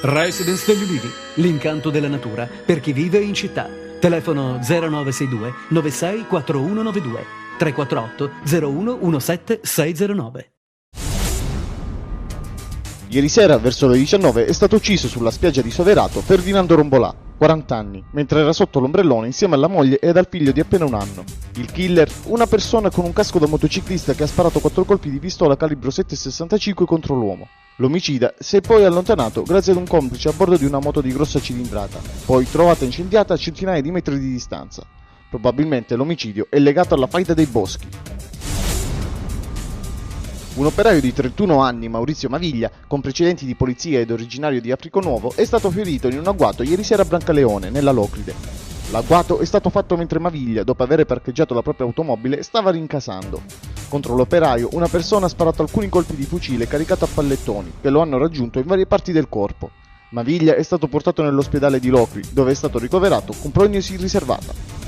Residence degli Ulivi, l'incanto della natura per chi vive in città. Telefono 0962 96 4192 348 01 17 609. Ieri sera, verso le 19, è stato ucciso sulla spiaggia di Soverato Ferdinando Rombolà, 40 anni, mentre era sotto l'ombrellone insieme alla moglie ed al figlio di appena un anno. Il killer, una persona con un casco da motociclista che ha sparato 4 colpi di pistola calibro 7,65 contro l'uomo. L'omicida si è poi allontanato grazie ad un complice a bordo di una moto di grossa cilindrata, poi trovata incendiata a centinaia di metri di distanza. Probabilmente l'omicidio è legato alla faida dei boschi. Un operaio di 31 anni, Maurizio Maviglia, con precedenti di polizia ed originario di Africo Nuovo, è stato ferito in un agguato ieri sera a Brancaleone, nella Locride. L'agguato è stato fatto mentre Maviglia, dopo aver parcheggiato la propria automobile, stava rincasando. Contro l'operaio, una persona ha sparato alcuni colpi di fucile caricato a pallettoni, che lo hanno raggiunto in varie parti del corpo. Maviglia è stato portato nell'ospedale di Locri, dove è stato ricoverato con prognosi riservata.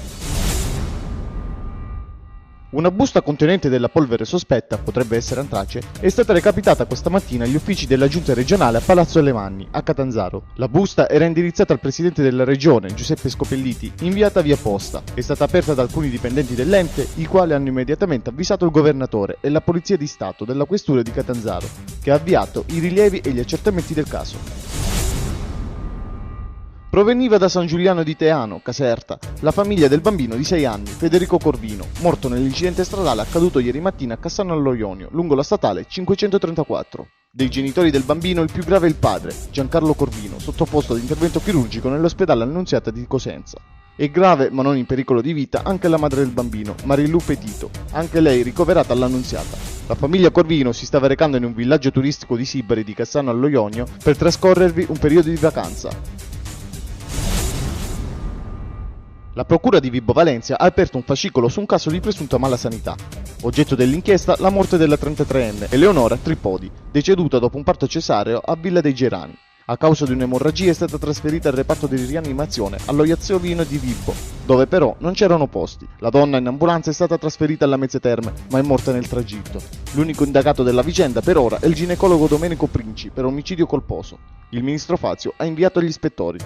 Una busta contenente della polvere sospetta, potrebbe essere antrace, è stata recapitata questa mattina agli uffici della giunta regionale a Palazzo Alemanni, a Catanzaro. La busta era indirizzata al presidente della regione, Giuseppe Scopelliti, inviata via posta. È stata aperta da alcuni dipendenti dell'ente, i quali hanno immediatamente avvisato il governatore e la polizia di Stato della questura di Catanzaro, che ha avviato i rilievi e gli accertamenti del caso. Proveniva da San Giuliano di Teano, Caserta, la famiglia del bambino di 6 anni, Federico Corvino, morto nell'incidente stradale accaduto ieri mattina a Cassano allo Ionio, lungo la statale 534. Dei genitori del bambino il più grave è il padre, Giancarlo Corvino, sottoposto ad intervento chirurgico nell'ospedale Annunziata di Cosenza. È grave, ma non in pericolo di vita, anche la madre del bambino, Marilu Petito, anche lei ricoverata all'Annunziata. La famiglia Corvino si stava recando in un villaggio turistico di Sibari di Cassano allo Ionio per trascorrervi un periodo di vacanza. La procura di Vibo Valentia ha aperto un fascicolo su un caso di presunta malasanità. Oggetto dell'inchiesta la morte della 33enne Eleonora Tripodi, deceduta dopo un parto cesareo a Villa dei Gerani. A causa di un'emorragia è stata trasferita al reparto di rianimazione allo Iaziovino di Vibo, dove però non c'erano posti. La donna in ambulanza è stata trasferita alla Mezze Terme, ma è morta nel tragitto. L'unico indagato della vicenda per ora è il ginecologo Domenico Princi per omicidio colposo. Il ministro Fazio ha inviato gli ispettori.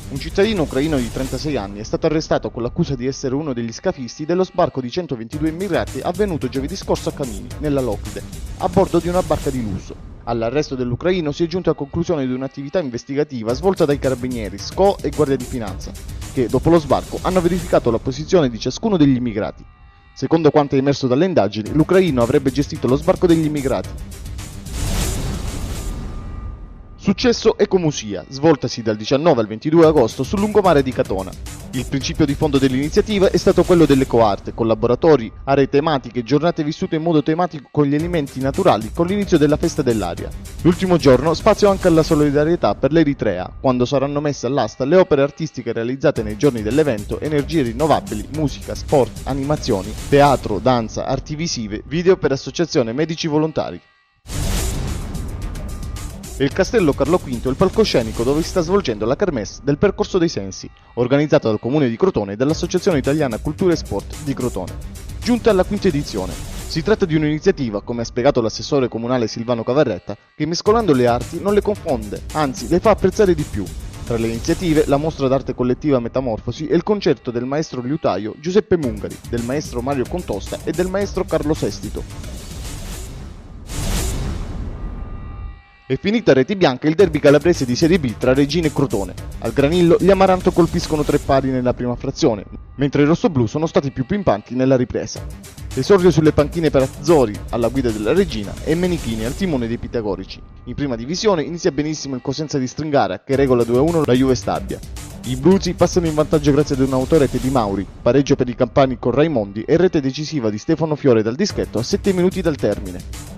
Un cittadino ucraino di 36 anni è stato arrestato con l'accusa di essere uno degli scafisti dello sbarco di 122 immigrati avvenuto giovedì scorso a Camini, nella Locride, a bordo di una barca di lusso. All'arresto dell'ucraino si è giunto a conclusione di un'attività investigativa svolta dai carabinieri, SCO e Guardia di Finanza, che dopo lo sbarco hanno verificato la posizione di ciascuno degli immigrati. Secondo quanto è emerso dalle indagini, l'ucraino avrebbe gestito lo sbarco degli immigrati. Successo Ecomusia, svoltasi dal 19 al 22 agosto sul lungomare di Catona. Il principio di fondo dell'iniziativa è stato quello dell'ecoarte, con laboratori, aree tematiche, giornate vissute in modo tematico con gli elementi naturali con l'inizio della festa dell'aria. L'ultimo giorno spazio anche alla solidarietà per l'Eritrea, quando saranno messe all'asta le opere artistiche realizzate nei giorni dell'evento, energie rinnovabili, musica, sport, animazioni, teatro, danza, arti visive, video per associazione medici volontari. E il Castello Carlo V è il palcoscenico dove si sta svolgendo la Kermesse del Percorso dei Sensi, organizzata dal Comune di Crotone e dall'Associazione Italiana Cultura e Sport di Crotone. Giunta alla quinta edizione. Si tratta di un'iniziativa, come ha spiegato l'assessore comunale Silvano Cavarretta, che mescolando le arti non le confonde, anzi le fa apprezzare di più. Tra le iniziative, la mostra d'arte collettiva Metamorfosi e il concerto del maestro liutaio Giuseppe Mungari, del maestro Mario Contosta e del maestro Carlo Sestito. È finita a reti bianche il derby calabrese di Serie B tra Reggina e Crotone. Al Granillo gli Amaranto colpiscono 3 pari nella prima frazione, mentre i rossoblù sono stati più pimpanti nella ripresa. Esordio sulle panchine per Azzori alla guida della Regina e Menichini al timone dei pitagorici. In prima divisione inizia benissimo il Cosenza di Stringara che regola 2-1 la Juve Stabia. I Bruzi passano in vantaggio grazie ad un'autorete di Mauri, pareggio per i campani con Raimondi e rete decisiva di Stefano Fiore dal dischetto a 7 minuti dal termine.